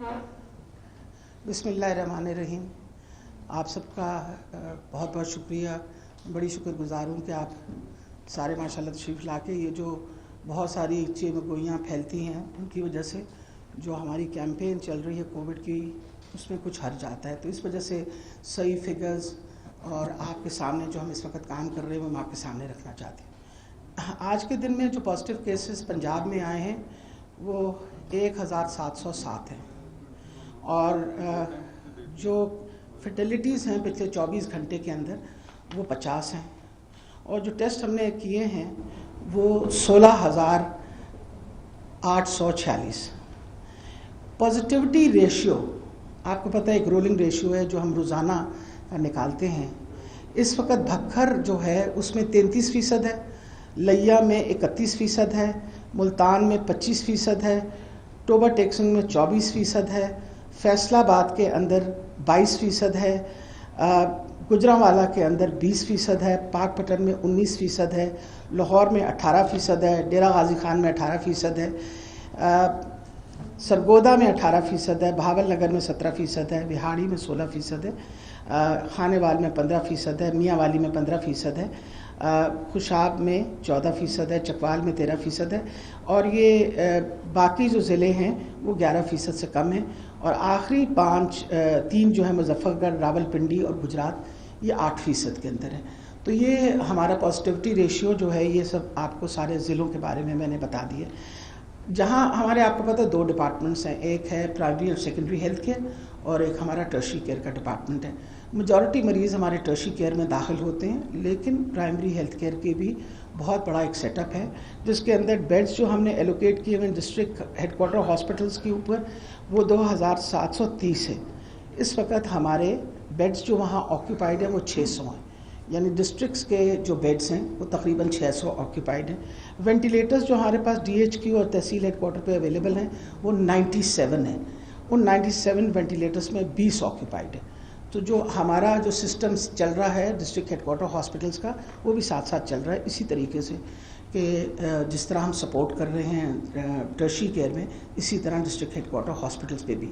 बिस्मिल्लाहिर्रहमानिर्रहीम। आप सबका बहुत बहुत शुक्रिया। बड़ी शुक्रगुजार हूँ कि आप सारे माशाल्लाह तशरीफ़ लाके ये जो बहुत सारी चेमगोइयाँ फैलती हैं उनकी वजह से जो हमारी कैंपेन चल रही है कोविड की उसमें कुछ हर्ज आता है, तो इस वजह से सही फिगर्स और आपके सामने जो हम इस वक्त काम कर रहे हैं वो हम आपके सामने रखना चाहते हैं। आज के दिन में जो पॉजिटिव केसेस पंजाब में आए हैं वो 1707 हैं और जो फर्टिलिटीज़ हैं पिछले 24 घंटे के अंदर वो 50 हैं और जो टेस्ट हमने किए हैं वो 16,846। पॉजिटिविटी रेशियो आपको पता है एक रोलिंग रेशियो है जो हम रोज़ाना निकालते हैं। इस वक्त भक्खर जो है उसमें 33% है, लिया में 31% है, मुल्तान में 25% है, टोबा टेक्सन में 24% है, फैसलाबाद के अंदर 22% है, गुजरांवाला के अंदर 20% है, पाकपटन में 19% है, लाहौर में 18% है, डेरा गाजी खान में 18% है, सरगोदा में 18% है, बहावल नगर में 17% है, बिहाड़ी में 16% है, खानेवाल में 15% है, मियांवाली में 15% है, खुशाब में 14% है, चकवाल में 13% है और ये बाकी जो ज़िले हैं वो 11% से कम हैं और आखिरी 3 जो है मुजफ्फरगढ़, रावलपिंडी और गुजरात ये 8% के अंदर है। तो ये हमारा पॉजिटिविटी रेशियो जो है ये सब आपको सारे ज़िलों के बारे में मैंने बता दिया। जहाँ हमारे आपको पता है 2 डिपार्टमेंट्स हैं, एक है प्राइमरी और सेकेंडरी हेल्थ केयर और एक हमारा टर्शरी केयर का डिपार्टमेंट है। मेजॉरिटी मरीज़ हमारे टर्शरी केयर में दाखिल होते हैं लेकिन प्राइमरी हेल्थ केयर के भी बहुत बड़ा एक सेटअप है जिसके अंदर बेड्स जो हमने एलोकेट किए हुए डिस्ट्रिक्ट हेडक्वार्टर हॉस्पिटल्स के ऊपर वो 2730 है। इस वक्त हमारे बेड्स जो वहाँ ऑक्यूपाइड हैं वो 600 हैं, यानी डिस्ट्रिक्ट्स के जो बेड्स हैं वो तकरीबन 600 ऑक्यूपाइड हैं। वेंटिलेटर्स जो हमारे पास DHQ और तहसील हेडक्वार्टर पे अवेलेबल हैं वो 97 हैं। उन 97 वेंटिलेटर्स में 20 ऑक्यूपाइड है। तो जो हमारा जो सिस्टम चल रहा है डिस्ट्रिक्ट हेडक्वार्टर हॉस्पिटल्स का वो भी साथ साथ चल रहा है इसी तरीके से कि जिस तरह हम सपोर्ट कर रहे हैं टर्शरी केयर में, इसी तरह डिस्ट्रिक्ट हेडक्वार्टर हॉस्पिटल्स पे भी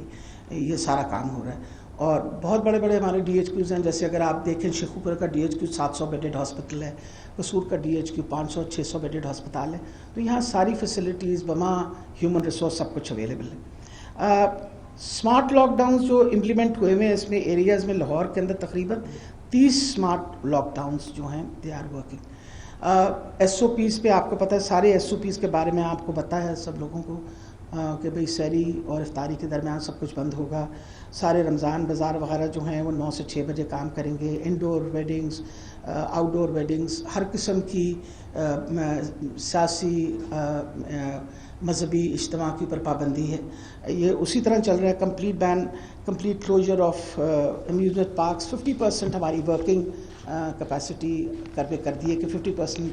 ये सारा काम हो रहा है। और बहुत बड़े बड़े हमारे DHQs हैं, जैसे अगर आप देखें शेखुपुरा का DHQ 700 बेडेड हॉस्पिटल है, कसूर का DHQ 500-600 बेडेड हस्पताल है। तो यहाँ सारी फैसिलिटीज़ बमा ह्यूमन रिसोर्स सब कुछ अवेलेबल है। स्मार्ट लॉकडाउन्स जो इम्प्लीमेंट हुए हैं इसमें एरियाज़ में लाहौर के अंदर तकरीबन 30 स्मार्ट लॉकडाउन्स जो हैं दे आर वर्किंग। SOPs पे आपको पता है, सारे SOPs के बारे में आपको पता है सब लोगों को कि भाई सहरी और इफ्तारी के दरमियान सब कुछ बंद होगा। सारे रमज़ान बाज़ार वगैरह जो हैं वो 9 से 6 बजे काम करेंगे। इंडोर वेडिंग्स, आउटडोर वेडिंग्स, हर किस्म की सियासी मजहबी इज्तिमा के ऊपर पाबंदी है। ये उसी तरह चल रहा है। Complete ban, complete closure of amusement parks. 50% हमारी वर्किंग कैपेसिटी कर दी है कि 50%,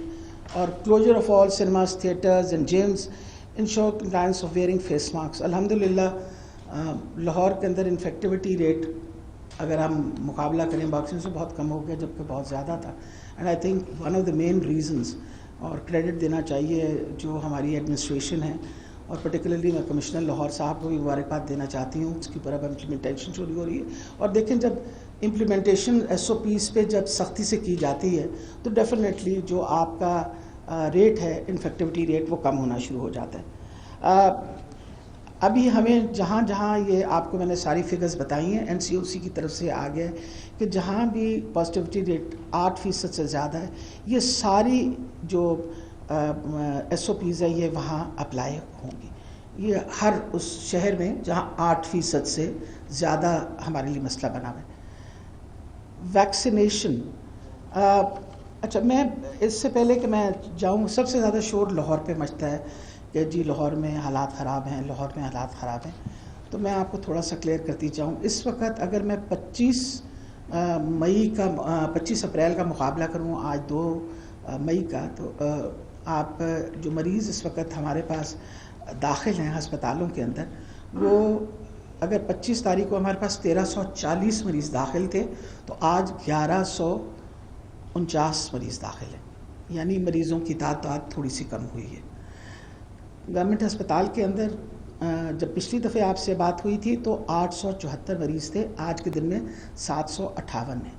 और closure of all cinemas, theatres and gyms, ensure compliance of wearing face mask. अल्हम्दुलिल्लाह लाहौर के अंदर इन्फेक्टिविटी रेट अगर हम मुकाबला करें बाकी से बहुत कम हो गया जबकि बहुत ज़्यादा था। And I think one of the main reasons, और क्रेडिट देना चाहिए जो हमारी एडमिनिस्ट्रेशन है और पर्टिकुलरली मैं कमिश्नर लाहौर साहब को भी मुबारकबाद देना चाहती हूँ। उसकी पर अब इम्प्लीमेंटेशन शुरू हो रही है और देखें जब इम्प्लीमेंटेशन SOPs पे जब सख्ती से की जाती है तो डेफिनेटली जो आपका रेट है इन्फेक्टिविटी रेट वो कम होना शुरू हो जाता है। अभी हमें जहाँ जहाँ ये आपको मैंने सारी फिगर्स बताई हैं NCOC की तरफ से आ गया कि जहाँ भी पॉजिटिविटी रेट 8% से ज़्यादा है ये सारी जो SOPs है ये वहाँ अप्लाई होंगी। ये हर उस शहर में जहाँ 8% से ज़्यादा हमारे लिए मसला बना है। वैक्सीनेशन, अच्छा मैं इससे पहले कि मैं जाऊँ, सबसे ज़्यादा शोर लाहौर पे मचता है कि जी लाहौर में हालात ख़राब हैं, लाहौर में हालात ख़राब हैं। तो मैं आपको थोड़ा सा क्लियर करती चाहूँ। इस वक्त अगर मैं 25 अप्रैल का मुकाबला करूँ आज 2 मई का, तो आप जो मरीज़ इस वक्त हमारे पास दाखिल हैं हस्पतालों के अंदर, वो अगर 25 तारीख को हमारे पास 1340 मरीज़ दाखिल थे तो आज 1149 मरीज़ दाखिल हैं, यानी मरीज़ों की तादाद थोड़ी सी कम हुई है। गवर्नमेंट अस्पताल के अंदर جب پچھلی دفعہ آپ سے بات ہوئی تھی تو 874 مریض تھے، آج کے دن میں 758 ہیں.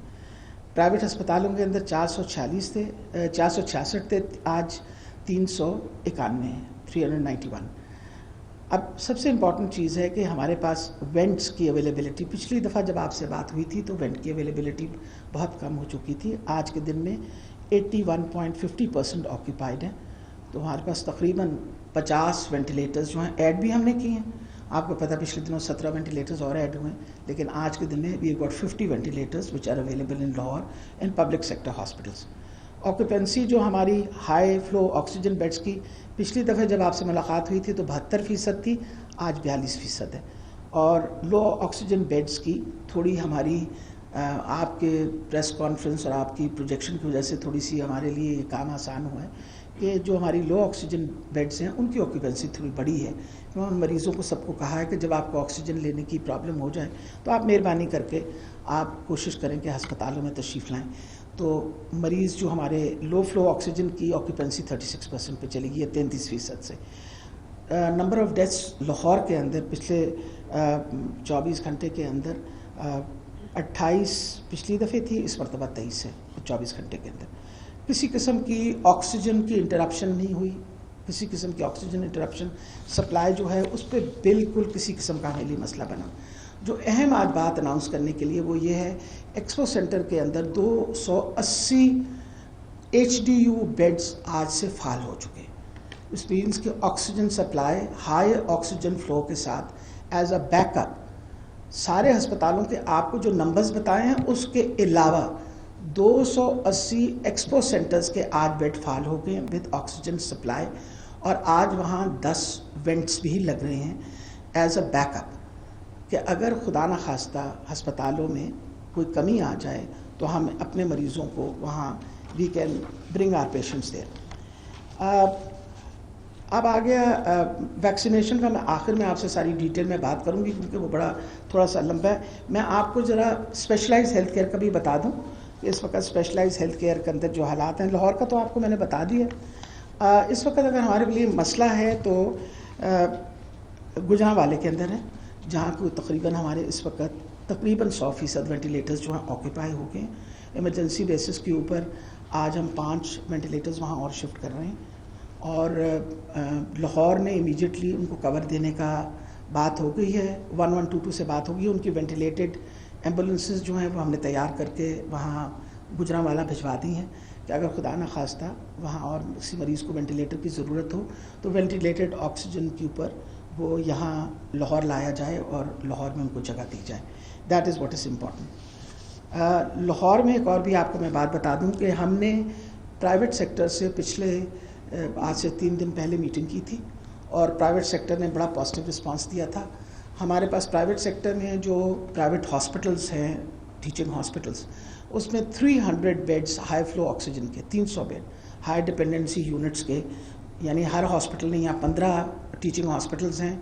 پرائیویٹ ہسپتالوں کے اندر 446 تھے، 466 تھے، آج 391 ہیں، 391. اب سب سے امپورٹنٹ چیز ہے کہ ہمارے پاس وینٹس کی اویلیبلٹی، پچھلی دفعہ جب آپ سے بات ہوئی تھی تو وینٹ کی اویلیبلٹی بہت کم ہو چکی تھی. آج کے دن میں 81.50% آکیوپائڈ ہیں. تو ہمارے پاس تقریباً 50 وینٹیلیٹرز جو ہیں ایڈ بھی ہم نے کی ہیں. آپ کو پتہ پچھلے دنوں 17 وینٹیلیٹرز اور ایڈ ہوئے ہیں، لیکن آج کے دن میں we got 50 ventilators which are available in Lahore in public sector hospitals. Occupancy جو ہماری ہائی فلو آکسیجن بیڈس کی پچھلی دفعہ جب آپ سے ملاقات ہوئی تھی تو 72% تھی، آج 42% ہے. اور لو آکسیجن بیڈس کی تھوڑی ہماری آپ کے پریس کانفرنس اور آپ کی پروجیکشن کی وجہ سے تھوڑی سی ہمارے لیے یہ کام آسان ہوا ہے کہ جو ہماری لو آکسیجن بیڈس ہیں ان کی آکیوپینسی تھوڑی بڑی ہے. ان مریضوں کو سب کو کہا ہے کہ جب آپ کو آکسیجن لینے کی پرابلم ہو جائے تو آپ مہربانی کر کے آپ کوشش کریں کہ ہسپتالوں میں تشریف لائیں. تو مریض جو ہمارے لو فلو آکسیجن کی آکیوپینسی 36% پہ چلی گئی ہے 33% سے. نمبر آف ڈیتھس لاہور کے اندر پچھلے 24 گھنٹے کے اندر 28 پچھلی دفعہ تھی، اس مرتبہ 23 ہے 24 گھنٹے کے اندر. کسی قسم کی آکسیجن کی انٹرپشن نہیں ہوئی، کسی قسم کی آکسیجن انٹرپشن سپلائی جو ہے اس پہ بالکل کسی قسم کا ہمارے لیے مسئلہ بنا. جو اہم آج بات اناؤنس کرنے کے لیے وہ یہ ہے، ایکسپو سینٹر کے اندر 280 HDU بیڈز آج سے فعال ہو چکے. اس مینس کہ oxygen supply high oxygen flu کے ساتھ ایز اے بیک اپ سارے ہسپتالوں کے آپ کو جو نمبرز بتائے ہیں اس کے علاوہ 280 ایکسپو سینٹرز کے آج بیڈ فعال ہو گئے ہیں ود آکسیجن سپلائی. اور آج وہاں 10 وینٹس بھی لگ رہے ہیں ایز اے بیک اپ کہ اگر خدا نخواستہ ہسپتالوں میں کوئی کمی آ جائے تو ہم اپنے مریضوں کو وہاں we can bring our patients there. اب آ گیا ویکسینیشن کا. میں آخر میں آپ سے ساری ڈیٹیل میں بات کروں گی کیونکہ وہ بڑا تھوڑا سا لمبا ہے. میں آپ کو ذرا اسپیشلائز ہیلتھ کیئر کا بھی بتا دوں کہ اس وقت اسپیشلائز ہیلتھ کیئر کے اندر جو حالات ہیں، لاہور کا تو آپ کو میں نے بتا دیا. اس وقت اگر ہمارے لیے مسئلہ ہے تو گجرانوالے کے اندر ہے، جہاں کو تقریباً ہمارے اس وقت تقریباً 100% وینٹیلیٹرز جو ہیں آکیوپائی ہو گئے ہیں. ایمرجنسی بیسس کے اوپر آج ہم 5 وینٹیلیٹرز وہاں اور شفٹ کر رہے ہیں. اور لاہور میں امیجیٹلی ان کو کور دینے کا بات ہو گئی ہے، 1122 سے بات ہوگی. ان کی وینٹیلیٹڈ ایمبولینسز جو ہیں وہ ہم نے تیار کر کے وہاں گجرانوالہ بھجوا دی ہیں کہ اگر خدا نخواستہ وہاں اور کسی مریض کو وینٹیلیٹر کی ضرورت ہو تو وینٹیلیٹڈ آکسیجن کے اوپر وہ یہاں لاہور لایا جائے اور لاہور میں ان کو جگہ دی جائے. That is what is important. Lahore میں ایک اور بھی آپ کو میں بات بتا دوں کہ ہم نے پرائیویٹ سیکٹر سے پچھلے آج سے 3 دن پہلے میٹنگ کی تھی اور پرائیویٹ سیکٹر نے بڑا پازیٹیو رسپانس دیا تھا. ہمارے پاس پرائیویٹ سیکٹر میں جو پرائیویٹ ہاسپٹلس ہیں، ٹیچنگ ہاسپٹلس، اس میں 300 بیڈس ہائی فلو آکسیجن کے، 300 بیڈ ہائی ڈپینڈنسی یونٹس کے، یعنی ہر ہاسپٹل نے یہاں 15 ٹیچنگ ہاسپٹلس ہیں،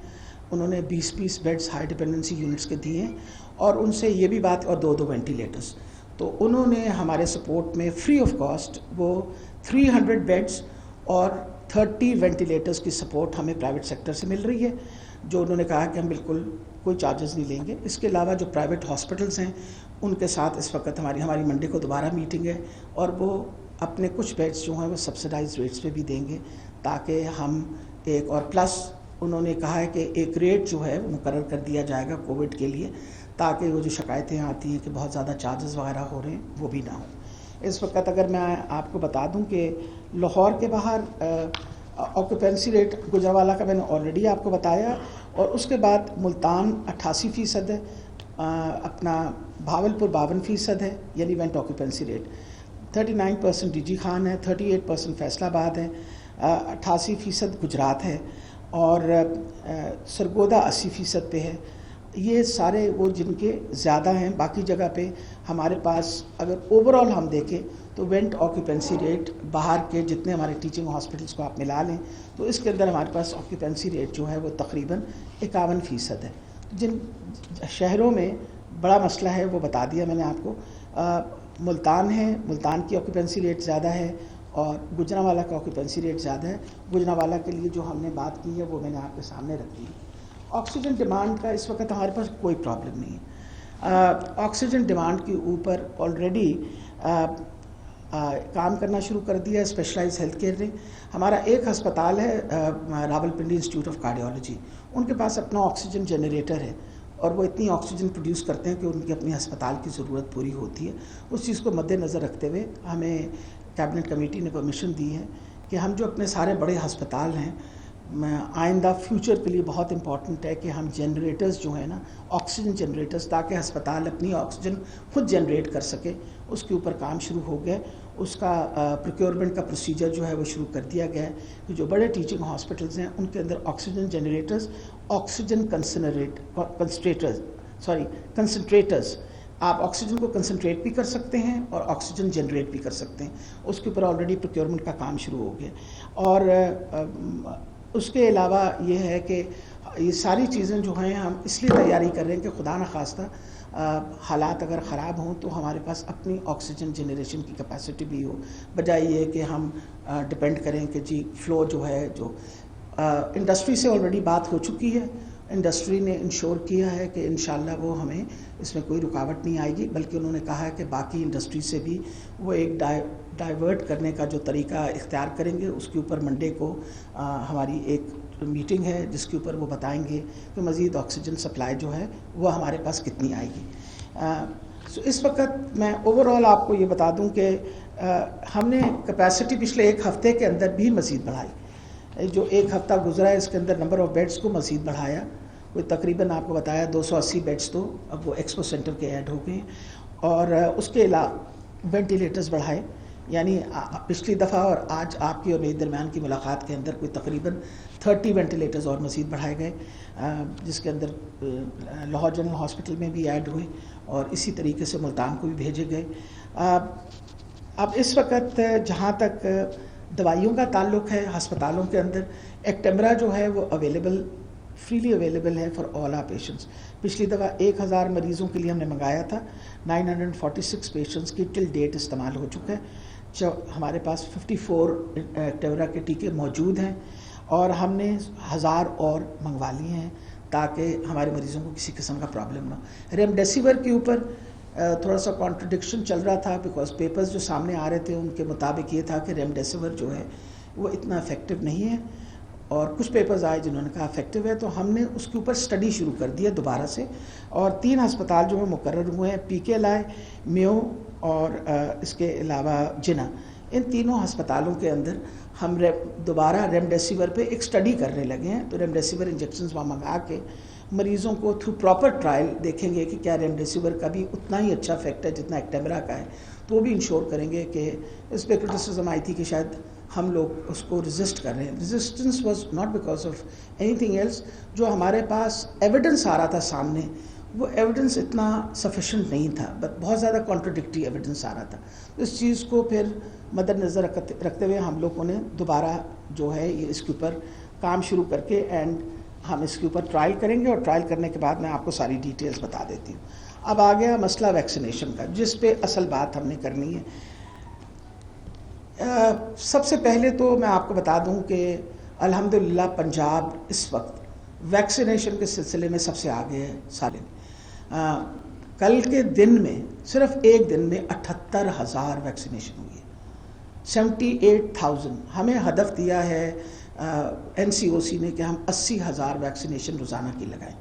انہوں نے 20 بیڈس ہائی ڈپینڈنسی یونٹس کے دیے ہیں. اور ان سے یہ بھی بات، اور 2 وینٹیلیٹرز، تو انہوں نے ہمارے سپورٹ میں فری آف کاسٹ وہ 300 بیڈس اور 30 وینٹیلیٹرز کی سپورٹ ہمیں پرائیویٹ سیکٹر سے مل رہی ہے، جو انہوں نے کہا کہ ہم بالکل کوئی چارجز نہیں لیں گے. اس کے علاوہ جو پرائیویٹ ہاسپٹلس ہیں ان کے ساتھ اس وقت ہماری منڈے کو دوبارہ میٹنگ ہے اور وہ اپنے کچھ بیڈس جو ہیں وہ سبسڈائز ریٹس پہ بھی دیں گے تاکہ ہم ایک، اور پلس انہوں نے کہا ہے کہ ایک ریٹ جو ہے وہ مقرر کر دیا جائے گا کووڈ کے لیے تاکہ وہ جو شکایتیں آتی ہیں کہ بہت زیادہ چارجز وغیرہ ہو رہے ہیں وہ بھی نہ ہوں. اس وقت اگر میں آپ کو بتا دوں کہ لاہور کے باہر آکوپینسی ریٹ گجرانوالہ کا میں نے آلریڈی آپ کو بتایا، اور اس کے بعد ملتان 88% ہے، اپنا بھاولپور 52% ہے، یعنی vent occupancy rate. 39% D G Khan ہے، 38% فیصل آباد ہے، 88% گجرات ہے، اور سرگودا 80% پہ ہے. یہ سارے وہ جن کے زیادہ ہیں. باقی جگہ پہ ہمارے پاس اگر اوور آل ہم دیکھیں تو وینٹ آکیوپینسی ریٹ باہر کے جتنے ہمارے ٹیچنگ ہاسپٹلس کو آپ ملا لیں تو اس کے اندر ہمارے پاس آکیوپینسی ریٹ جو ہے وہ تقریباً 51% ہے. جن شہروں میں بڑا مسئلہ ہے وہ بتا دیا میں نے آپ کو. ملتان ہے، ملتان کی آکیوپینسی ریٹ زیادہ ہے اور گجرانوالہ کا آکیوپینسی ریٹ زیادہ ہے. گجرانوالہ کے لیے جو ہم نے بات کی ہے وہ میں نے آپ کے سامنے رکھی ہے. ऑक्सीजन डिमांड का इस वक्त हमारे पास कोई प्रॉब्लम नहीं है। ऑक्सीजन डिमांड के ऊपर ऑलरेडी काम करना शुरू कर दिया है स्पेशलाइज्ड हेल्थ केयर ने। हमारा एक अस्पताल है रावलपिंडी इंस्टीट्यूट ऑफ कार्डियोलॉजी, उनके पास अपना ऑक्सीजन जनरेटर है और वो इतनी ऑक्सीजन प्रोड्यूस करते हैं कि उनकी अपनी अस्पताल की ज़रूरत पूरी होती है। उस चीज़ को मद्देनज़र रखते हुए हमें कैबिनेट कमेटी ने परमिशन दी है कि हम जो अपने सारे बड़े अस्पताल हैं, आइंदा फ्यूचर के लिए बहुत इम्पॉर्टेंट है कि हम जनरेटर्स जो है ना, ऑक्सीजन जनरेटर्स, ताकि अस्पताल अपनी ऑक्सीजन खुद जनरेट कर सके, उसके ऊपर काम शुरू हो गया। उसका प्रोक्योरमेंट का प्रोसीजर जो है वो शुरू कर दिया गया है कि जो बड़े टीचिंग हॉस्पिटल्स हैं उनके अंदर ऑक्सीजन जनरेटर्स, ऑक्सीजन कंसनट्रेटर्स, आप ऑक्सीजन को कंसनट्रेट भी कर सकते हैं और ऑक्सीजन जनरेट भी कर सकते हैं। उसके ऊपर ऑलरेडी प्रोक्योरमेंट का काम शुरू हो गया। और उसके अलावा ये है कि ये सारी चीज़ें जो हैं हम इसलिए तैयारी कर रहे हैं कि खुदा न खास्ता हालात अगर ख़राब हों तो हमारे पास अपनी ऑक्सीजन जनरेशन की कैपेसिटी भी हो, बजाय ये कि हम डिपेंड करें कि जी फ़्लो जो है, जो इंडस्ट्री से ऑलरेडी बात हो चुकी है। इंडस्ट्री ने इंश्योर किया है कि इंशाल्लाह वो हमें इसमें कोई रुकावट नहीं आएगी, बल्कि उन्होंने कहा है कि बाकी इंडस्ट्री से भी वो एक डाइवर्ट करने का जो तरीका इख्तियार करेंगे। उसके ऊपर मंडे को हमारी एक मीटिंग है जिसके ऊपर वो बताएंगे कि मज़ीद ऑक्सीजन सप्लाई जो है वो हमारे पास कितनी आएगी। सो इस वक्त मैं ओवरऑल आपको ये बता दूं कि हमने कैपेसिटी पिछले एक हफ़्ते के अंदर भी मज़ीद बढ़ाई। जो एक हफ़्ता गुजरा है इसके अंदर नंबर ऑफ़ बेड्स को मज़ीद बढ़ाया, कोई तकरीबन आपको बताया 280 बेड्स तो अब वो एक्सपो सेंटर के ऐड हो गए। और उसके अलावा वेंटिलेटर्स बढ़ाए, यानी पिछली दफ़ा और आज आपकी और मेरे दरमियान की मुलाकात के अंदर कोई तकरीबन 30 वेंटिलेटर्स और मज़ीद बढ़ाए गए, जिसके अंदर लाहौर जनरल हॉस्पिटल में भी ऐड हुए और इसी तरीके से मुल्तान को भी भेजे गए। अब इस वक्त जहाँ तक दवाइयों का ताल्लुक़ है, अस्पतालों के अंदर एक्टेमरा जो है वो फ्रीली अवेलेबल है फॉर ऑल आर पेशेंट्स। पिछली दफ़ा 1000 मरीज़ों के लिए हमने मंगाया था, 946 पेशेंट्स की टिल डेट इस्तेमाल हो चुका है। जो हमारे पास 54 एक्टेमरा के टीके मौजूद हैं और हमने 1000 और मंगवा लिए हैं ताकि हमारे मरीज़ों को किसी किस्म का प्रॉब्लम ना हो। रेमडेसिविर के ऊपर थोड़ा सा कॉन्ट्रडिक्शन चल रहा था, बिकॉज पेपर्स जो सामने आ रहे थे उनके मुताबिक ये था कि रेमडेसिविर जो है वो इतना इफेक्टिव नहीं है, और कुछ पेपर्स आए जिन्होंने कहा इफेक्टिव है। तो हमने उसके ऊपर स्टडी शुरू कर दी है दोबारा से, और 3 अस्पताल जो है मुकर्रर हुए हैं, PKLI, मेयो और इसके अलावा जिना। इन तीनों अस्पतालों के अंदर हम दोबारा रेमडेसिविर पे एक स्टडी करने लगे हैं। तो रेमडेसिविर इंजेक्शन्स वहाँ मंगा के मरीज़ों को थ्रू प्रॉपर ट्रायल देखेंगे कि क्या रेमडेसिविर का भी उतना ही अच्छा इफेक्ट है जितना एक्टेमरा का है। तो वो भी इंश्योर करेंगे कि इस पर क्रिटिसिज्म आई थी कि शायद हम लोग उसको रेजिस्ट कर रहे हैं। Resistance was not because of anything else, जो हमारे पास एविडेंस आ रहा था सामने वो एविडेंस इतना सफिशेंट नहीं था, बट बहुत ज़्यादा कॉन्ट्रडिक्टरी एविडेंस आ रहा था। तो इस चीज़ को फिर मद्देनज़र रखते हुए हम लोगों ने दोबारा जो है ये इसके ऊपर काम शुरू करके एंड हम इसके ऊपर ट्रायल करेंगे, और ट्रायल करने के बाद मैं आपको सारी डिटेल्स बता देती हूँ। अब आ गया मसला वैक्सीनेशन का, जिस पे असल बात हमने करनी है। सबसे पहले तो मैं आपको बता दूं कि अल्हम्दुलिल्लाह पंजाब इस वक्त वैक्सीनेशन के सिलसिले में सबसे आगे है सारे। कल के दिन में सिर्फ एक दिन में 78,000 वैक्सीनेशन हुई है, 78,000। हमें हदफ दिया है NCOC ने कि हम 80,000 वैक्सीनेशन रोज़ाना की लगाएं।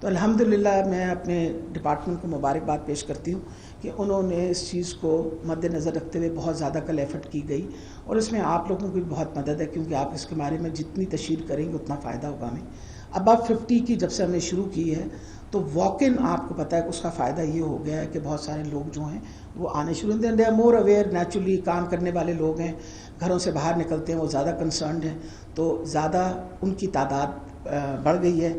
तो अल्हम्दुलिल्लाह मैं अपने डिपार्टमेंट को मुबारकबाद पेश करती हूँ कि उन्होंने इस चीज़ को मद्देनज़र रखते हुए बहुत ज़्यादा कल एफर्ट की गई, और इसमें आप लोगों की भी बहुत मदद है, क्योंकि आप इसके बारे में जितनी तशहीर करेंगे उतना फ़ायदा होगा हमें। अब 50 की जब से हमने शुरू की है तो वॉक इन आपको पता है कि उसका फ़ायदा ये हो गया है कि बहुत सारे लोग जो हैं वो आने शुरू होते हैं। They are more aware, naturally काम करने वाले लोग हैं, घरों से बाहर निकलते हैं, वो ज़्यादा कंसर्न्ड हैं, तो ज़्यादा उनकी तादाद बढ़ गई है।